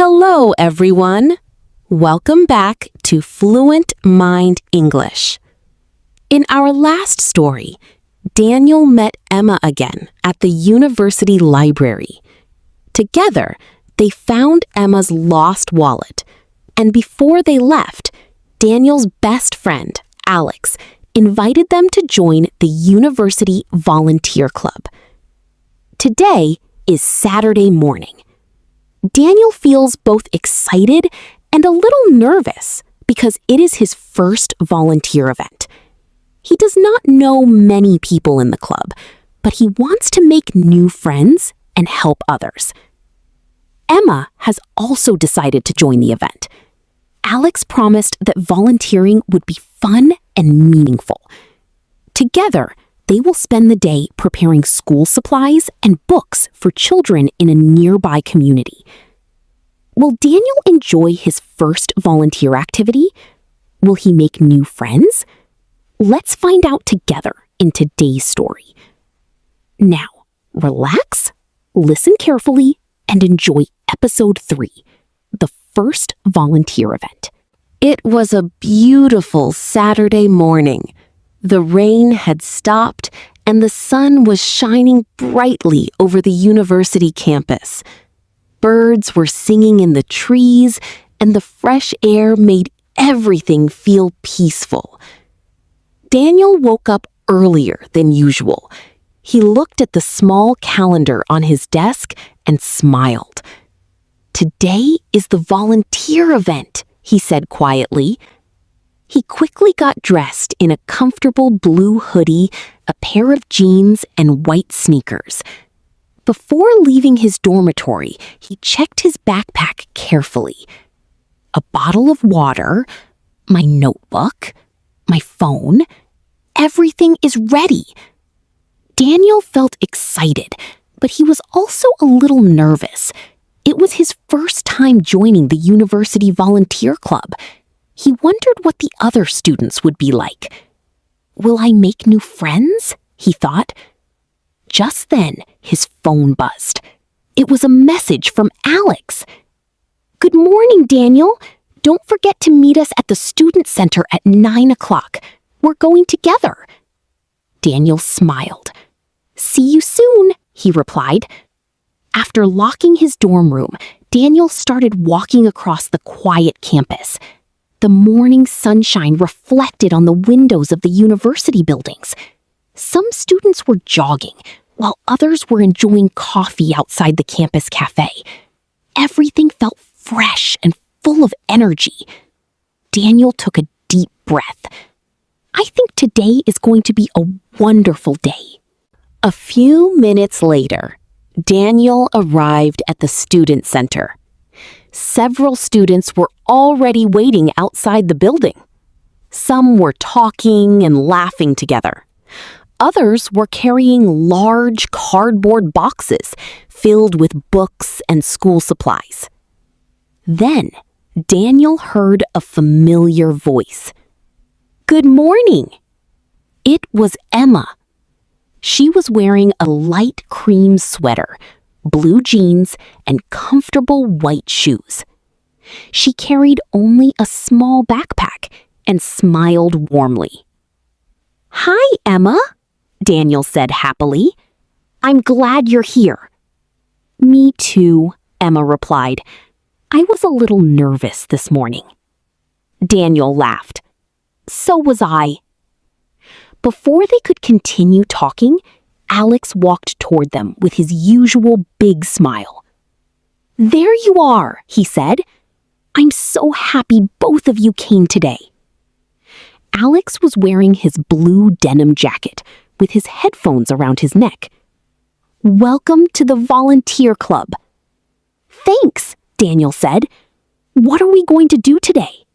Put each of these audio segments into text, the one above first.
Hello, everyone. Welcome back to Fluent Mind English. In our last story, Daniel met Emma again at the university library. Together, they found Emma's lost wallet, and before they left, Daniel's best friend, Alex, invited them to join the University Volunteer Club. Today is Saturday morning. Daniel feels both excited and a little nervous because it is his first volunteer event. He does not know many people in the club, but he wants to make new friends and help others. Emma has also decided to join the event. Alex promised that volunteering would be fun and meaningful. Together, they will spend the day preparing school supplies and books for children in a nearby community. Will Daniel enjoy his first volunteer activity? Will he make new friends? Let's find out together in today's story. Now, relax, listen carefully, and enjoy episode 3, the first volunteer event. It was a beautiful Saturday morning. The rain had stopped and the sun was shining brightly over the university campus. Birds were singing in the trees and the fresh air made everything feel peaceful. Daniel woke up earlier than usual. He looked at the small calendar on his desk and smiled. "Today is the volunteer event," he said quietly. He quickly got dressed in a comfortable blue hoodie, a pair of jeans, and white sneakers. Before leaving his dormitory, he checked his backpack carefully. A bottle of water, my notebook, my phone, everything is ready. Daniel felt excited, but he was also a little nervous. It was his first time joining the University Volunteer Club. He wondered what the other students would be like. "Will I make new friends?" he thought. Just then, his phone buzzed. It was a message from Alex. "Good morning, Daniel. Don't forget to meet us at the Student Center at 9 o'clock. We're going together." Daniel smiled. "See you soon," he replied. After locking his dorm room, Daniel started walking across the quiet campus. The morning sunshine reflected on the windows of the university buildings. Some students were jogging, while others were enjoying coffee outside the campus cafe. Everything felt fresh and full of energy. Daniel took a deep breath. "I think today is going to be a wonderful day." A few minutes later, Daniel arrived at the student center. Several students were already waiting outside the building. Some were talking and laughing together. Others were carrying large cardboard boxes filled with books and school supplies. Then, Daniel heard a familiar voice. "Good morning." It was Emma. She was wearing a light cream sweater, blue jeans, and comfortable white shoes. She carried only a small backpack and smiled warmly. "Hi, Emma," Daniel said happily. "I'm glad you're here." "Me too," Emma replied. "I was a little nervous this morning." Daniel laughed. "So was I." Before they could continue talking, Alex walked toward them with his usual big smile. "There you are," he said. "I'm so happy both of you came today." Alex was wearing his blue denim jacket with his headphones around his neck. "Welcome to the volunteer club." "Thanks," Daniel said. "What are we going to do today?"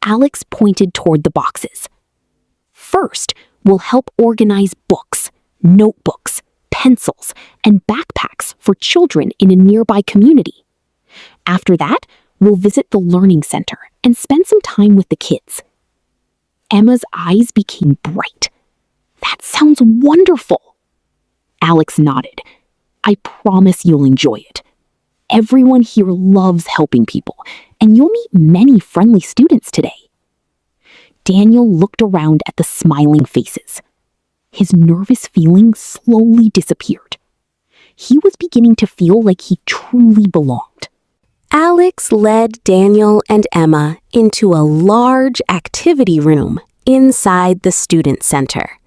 Alex pointed toward the boxes. "First, we'll help organize books, notebooks, pencils, and backpacks for children in a nearby community. After that, we'll visit the learning center and spend some time with the kids." Emma's eyes became bright. "That sounds wonderful." Alex nodded. "I promise you'll enjoy it. Everyone here loves helping people, and you'll meet many friendly students today. Daniel looked around at the smiling faces. His nervous feeling slowly disappeared. He was beginning to feel like he truly belonged. Alex led Daniel and Emma into a large activity room inside the student center.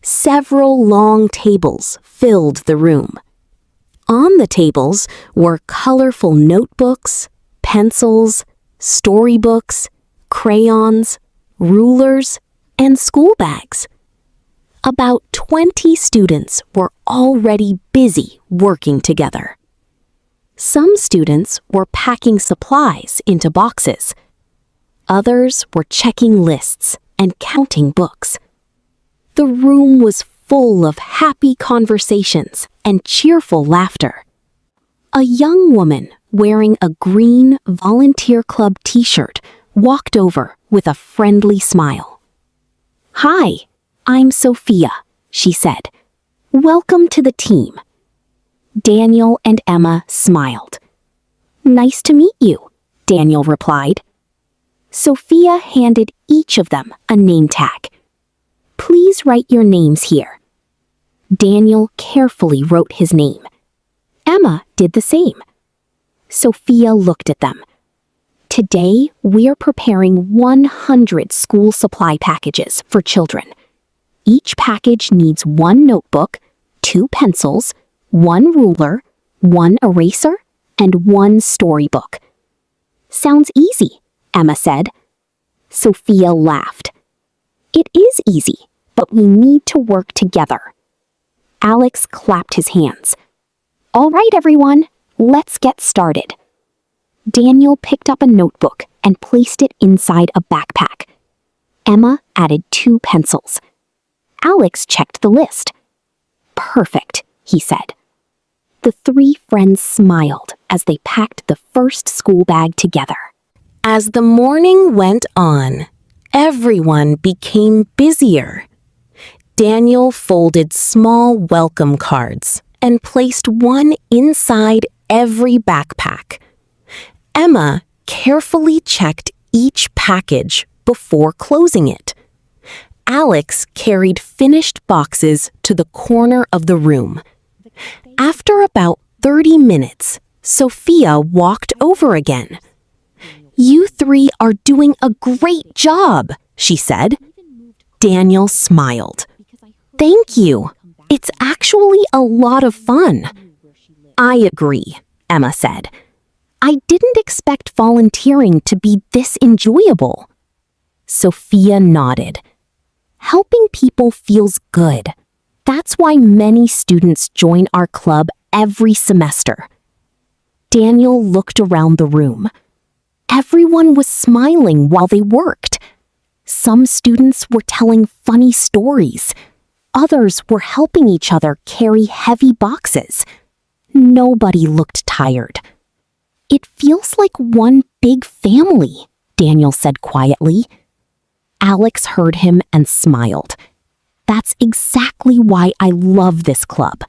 Several long tables filled the room. On the tables were colorful notebooks, pencils, storybooks, crayons, rulers, and school bags. About 20 students were already busy working together. Some students were packing supplies into boxes. Others were checking lists and counting books. The room was full of happy conversations and cheerful laughter. A young woman wearing a green volunteer club t-shirt walked over with a friendly smile. "Hi, I'm Sophia," she said. "Welcome to the team." Daniel and Emma smiled. "Nice to meet you," Daniel replied. Sophia handed each of them a name tag. "Please write your names here." Daniel carefully wrote his name. Emma did the same. Sophia looked at them. "Today, we're preparing 100 school supply packages for children. Each package needs 1 notebook, 2 pencils, 1 ruler, 1 eraser, and 1 storybook." "Sounds easy," Emma said. Sophia laughed. "It is easy, but we need to work together." Alex clapped his hands. "All right, everyone, let's get started." Daniel picked up a notebook and placed it inside a backpack. Emma added 2 pencils. Alex checked the list. "Perfect," he said. The 3 friends smiled as they packed the first school bag together. As the morning went on, everyone became busier. Daniel folded small welcome cards and placed one inside every backpack. Emma carefully checked each package before closing it. Alex carried finished boxes to the corner of the room. After about 30 minutes, Sophia walked over again. "You 3 are doing a great job," she said. Daniel smiled. "Thank you. It's actually a lot of fun." "I agree," Emma said. "I didn't expect volunteering to be this enjoyable." Sophia nodded. Helping people feels good. That's why many students join our club every semester. Daniel looked around the room. Everyone was smiling while they worked. Some students were telling funny stories. Others were helping each other carry heavy boxes. Nobody looked tired. "It feels like one big family," Daniel said quietly. Alex heard him and smiled. "That's exactly why I love this club."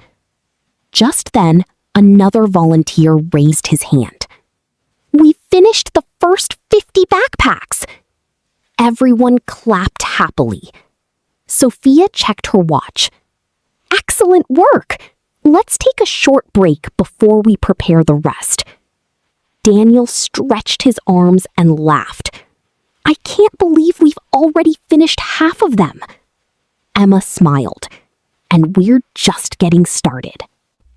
Just then, another volunteer raised his hand. "We finished the first 50 backpacks!" Everyone clapped happily. Sophia checked her watch. "Excellent work! Let's take a short break before we prepare the rest." Daniel stretched his arms and laughed. "I can't believe we've already finished half of them." Emma smiled. "And we're just getting started."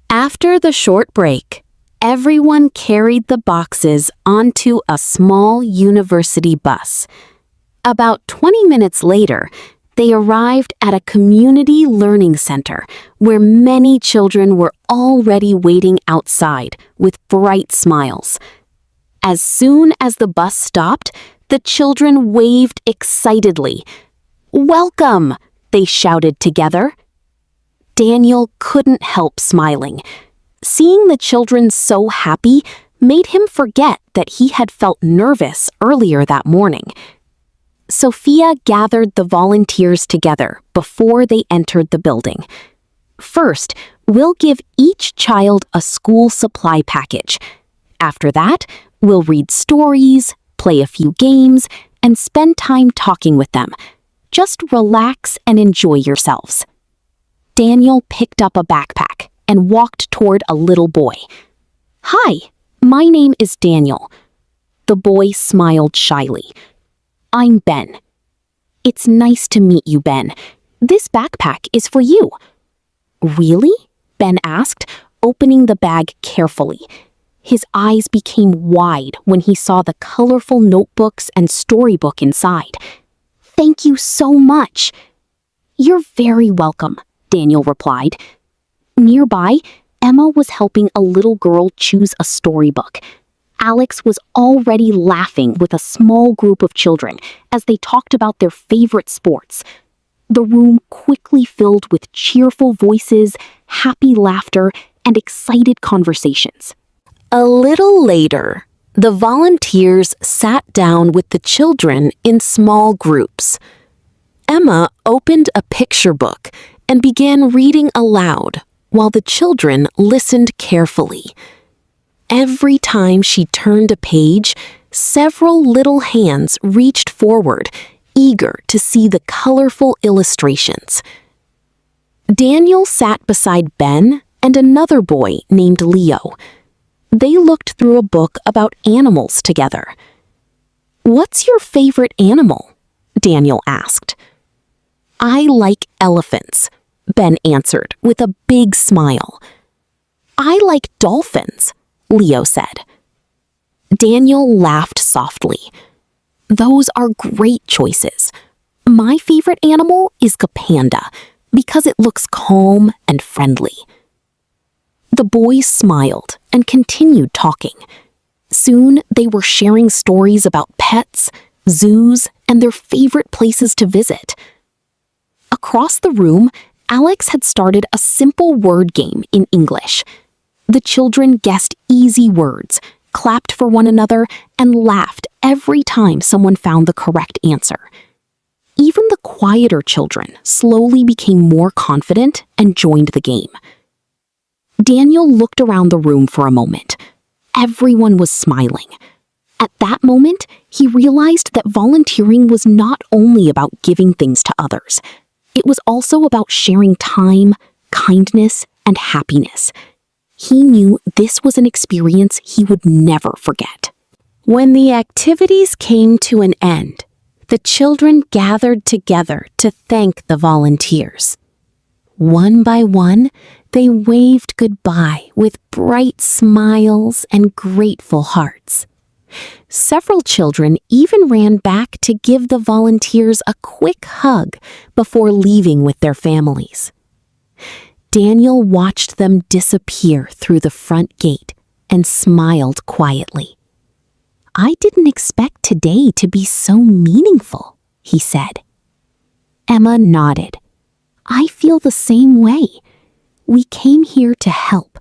After the short break, everyone carried the boxes onto a small university bus. About 20 minutes later, they arrived at a community learning center where many children were already waiting outside with bright smiles. As soon as the bus stopped, the children waved excitedly. "Welcome!" they shouted together. Daniel couldn't help smiling. Seeing the children so happy made him forget that he had felt nervous earlier that morning. Sophia gathered the volunteers together before they entered the building. First, we'll give each child a school supply package. After that, we'll read stories, play a few games, and spend time talking with them. Just relax and enjoy yourselves. Daniel picked up a backpack and walked toward a little boy. Hi, my name is Daniel. The boy smiled shyly. I'm Ben. It's nice to meet you, Ben. This backpack is for you. Really? Ben asked, opening the bag carefully. His eyes became wide when he saw the colorful notebooks and storybook inside. Thank you so much. You're very welcome, Daniel replied. Nearby, Emma was helping a little girl choose a storybook. Alex was already laughing with a small group of children as they talked about their favorite sports. The room quickly filled with cheerful voices, happy laughter, and excited conversations. A little later, the volunteers sat down with the children in small groups. Emma opened a picture book and began reading aloud while the children listened carefully. Every time she turned a page, several little hands reached forward, eager to see the colorful illustrations. Daniel sat beside Ben and another boy named Leo. They looked through a book about animals together. What's your favorite animal? Daniel asked. I like elephants, Ben answered with a big smile. I like dolphins, Leo said. Daniel laughed softly. Those are great choices. My favorite animal is a panda because it looks calm and friendly. The boys smiled and continued talking. Soon they were sharing stories about pets, zoos, and their favorite places to visit. Across the room, Alex had started a simple word game in English. The children guessed easy words, clapped for one another, and laughed every time someone found the correct answer. Even the quieter children slowly became more confident and joined the game. Daniel looked around the room for a moment. Everyone was smiling. At that moment, he realized that volunteering was not only about giving things to others. It was also about sharing time, kindness, and happiness. He knew this was an experience he would never forget. When the activities came to an end, the children gathered together to thank the volunteers. One by one, they waved goodbye with bright smiles and grateful hearts. Several children even ran back to give the volunteers a quick hug before leaving with their families. Daniel watched them disappear through the front gate and smiled quietly. I didn't expect today to be so meaningful, he said. Emma nodded. I feel the same way. We came here to help,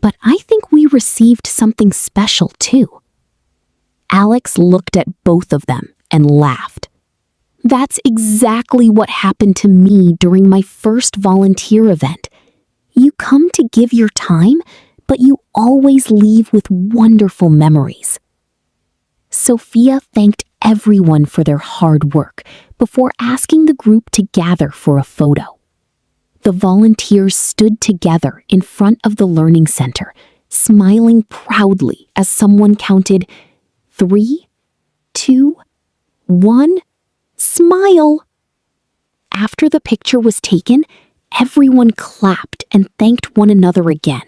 but I think we received something special too. Alex looked at both of them and laughed. That's exactly what happened to me during my first volunteer event. You come to give your time, but you always leave with wonderful memories. Sophia thanked everyone for their hard work before asking the group to gather for a photo. The volunteers stood together in front of the learning center, smiling proudly as someone counted 3, 2, 1, smile. After the picture was taken, everyone clapped and thanked one another again.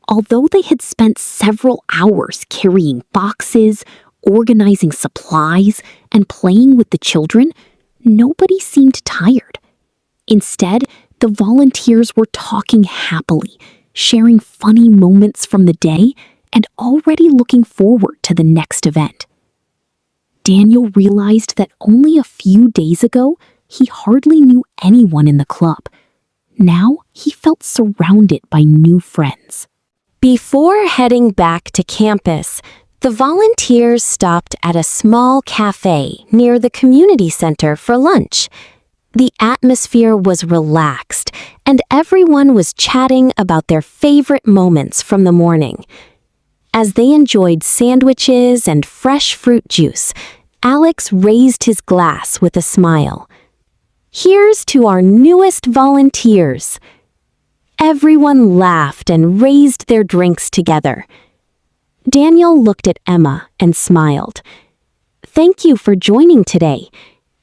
Although they had spent several hours carrying boxes, organizing supplies, and playing with the children, nobody seemed tired. Instead, the volunteers were talking happily, sharing funny moments from the day, and already looking forward to the next event. Daniel realized that only a few days ago, he hardly knew anyone in the club. Now, he felt surrounded by new friends. Before heading back to campus, the volunteers stopped at a small cafe near the community center for lunch. The atmosphere was relaxed, and everyone was chatting about their favorite moments from the morning. As they enjoyed sandwiches and fresh fruit juice, Alex raised his glass with a smile. "Here's to our newest volunteers." Everyone laughed and raised their drinks together. Daniel looked at Emma and smiled. "Thank you for joining today.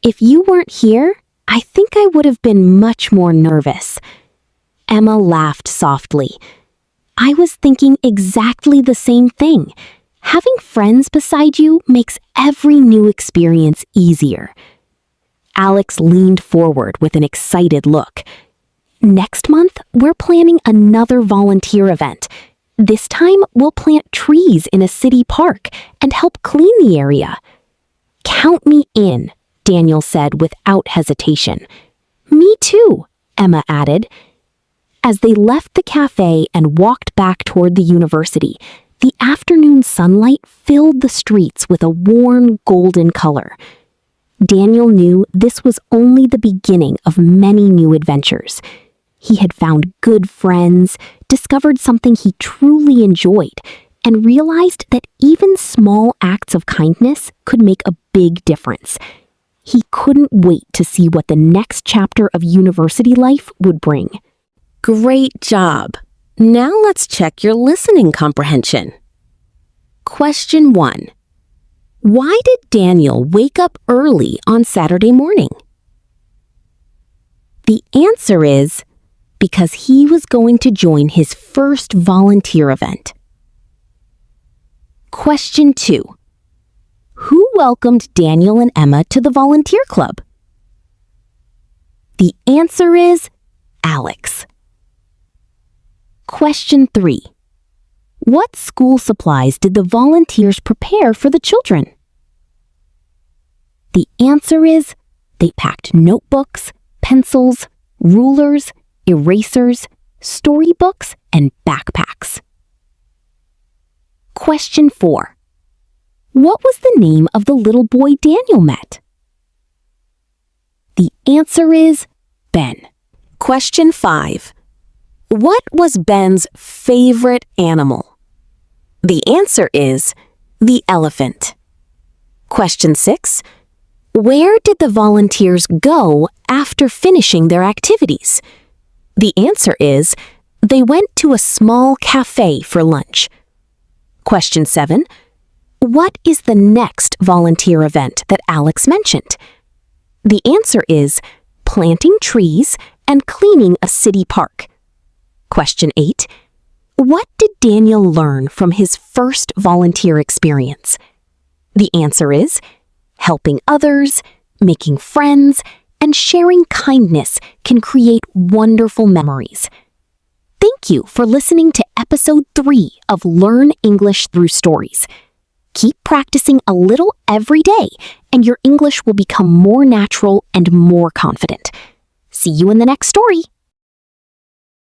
If you weren't here, I think I would have been much more nervous." Emma laughed softly. "I was thinking exactly the same thing. Having friends beside you makes every new experience easier." Alex leaned forward with an excited look. "Next month, we're planning another volunteer event. This time, we'll plant trees in a city park and help clean the area." "Count me in," Daniel said without hesitation. "Me too," Emma added. As they left the cafe and walked back toward the university, the afternoon sunlight filled the streets with a warm golden color. Daniel knew this was only the beginning of many new adventures. He had found good friends, discovered something he truly enjoyed, and realized that even small acts of kindness could make a big difference. He couldn't wait to see what the next chapter of university life would bring. Great job! Now let's check your listening comprehension. Question 1. Why did Daniel wake up early on Saturday morning? The answer is because he was going to join his first volunteer event. Question 2. Who welcomed Daniel and Emma to the volunteer club? The answer is Alex. Question 3. What school supplies did the volunteers prepare for the children? The answer is they packed notebooks, pencils, rulers, erasers, storybooks, and backpacks. Question 4. What was the name of the little boy Daniel met? The answer is Ben. Question 5. What was Ben's favorite animal? The answer is the elephant. Question 6. Where did the volunteers go after finishing their activities? The answer is they went to a small cafe for lunch. Question 7. What is the next volunteer event that Alex mentioned? The answer is planting trees and cleaning a city park. Question 8. What did Daniel learn from his first volunteer experience? The answer is helping others, making friends, and sharing kindness can create wonderful memories. Thank you for listening to episode 3 of Learn English Through Stories. Keep practicing a little every day, and your English will become more natural and more confident. See you in the next story.